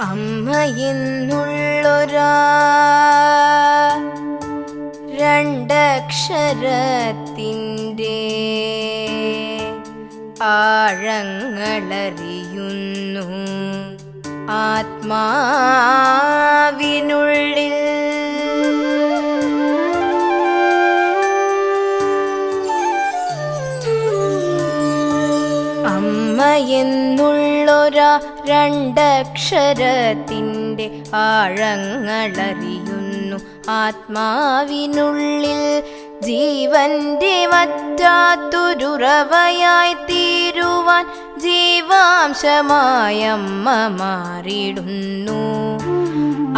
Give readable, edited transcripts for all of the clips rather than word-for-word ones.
അമ്മയെന്നുള്ളൊരാ രണ്ടക്ഷരത്തിൻ്റെ ആഴങ്ങളറിയുന്നു ആത്മാവിനുള്ളിൽ. അമ്മയെന്നുള്ളൊരാ രണ്ടക്ഷരത്തിൻ്റെ ആഴങ്ങളറിയുന്നു ആത്മാവിനുള്ളിൽ. ജീവന്റെ വറ്റാത്തൊരുറവയായി തീരുവാൻ ജീവാംശമായമ്മ മാറിടുന്നു.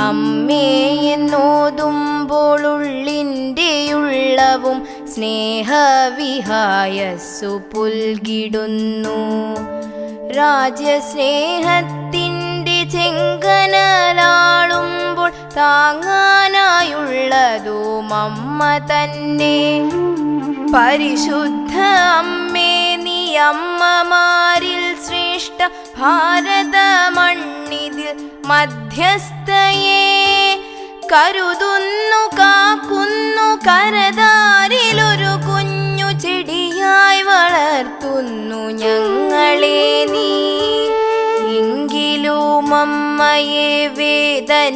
അമ്മയെന്നോതുമ്പോൾ ഉള്ളിൻ്റെ ഉള്ളവും സ്നേഹവിഹായസ്സു പുൽകിടുന്നു. രാജ്യസ്നേഹത്തിൻ്റെ ചെങ്കനലാളുമ്പോൾ താങ്ങാനായുള്ളതും അമ്മ തന്നെ. പരിശുദ്ധ അമ്മേ, നീ അമ്മമാരിൽ ശ്രേഷ്ഠ. ഭാരത മണ്ണിതിൽ മധ്യസ്ഥയെ കരുതുന്നു കാക്കുന്നു. കരതാരിലൊരു കുഞ്ഞു ചെടിയായി വളർത്തുന്നു ഞങ്ങളെ നീ. എങ്കിലും അമ്മയെ വേദനിപ്പിച്ചിന്നു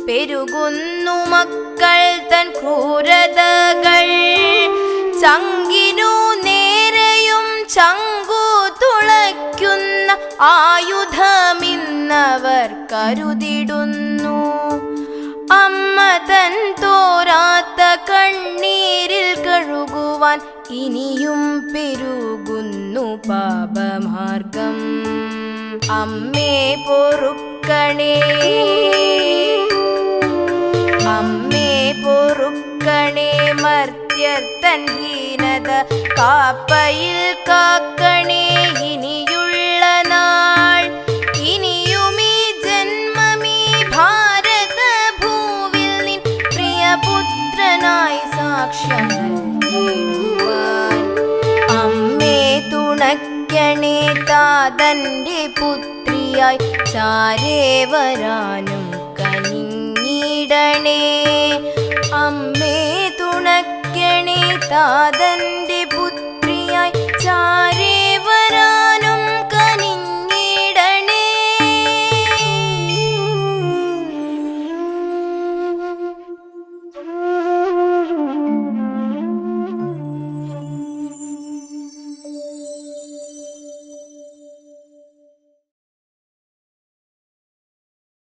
പെരുകുന്നു മക്കൾ തൻ ക്രൂരതകൾ. ചങ്കിനു നേരെയും ചങ്കു തുളയ്ക്കുന്ന ആയുധമിന്നവർ കരുതിടുന്നു. അമ്മ തൻ തോരാത്ത കണ്ണീരിൽ കഴുകുവാൻ ഇനിയും പെരുകുന്നു പാപമാർഗം. അമ്മേ പൊറുക്കണേ, അമ്മേ പൊറുക്കണേ. മർത്യർത്തൻ ഹീനത കാപ്പയിൽ കാക്കണേ ഇനിയുള്ള നാൾ. ഇനിയുമീ ജന്മമീ ഭാരത ഭൂവിൽ നിൻ പ്രിയപുത്രനായി സാക്ഷ്യം നൽകിടുവാൻ. അമ്മേ തുണയ്ക്കണേ, താതന്റെ പുത്രിയായി ചാരേ വരാനും കനിഞ്ഞിടണേ. അമ്മേ തുണയ്ക്കണേ, താതന്റെ പുത്രിയായി ചാരേ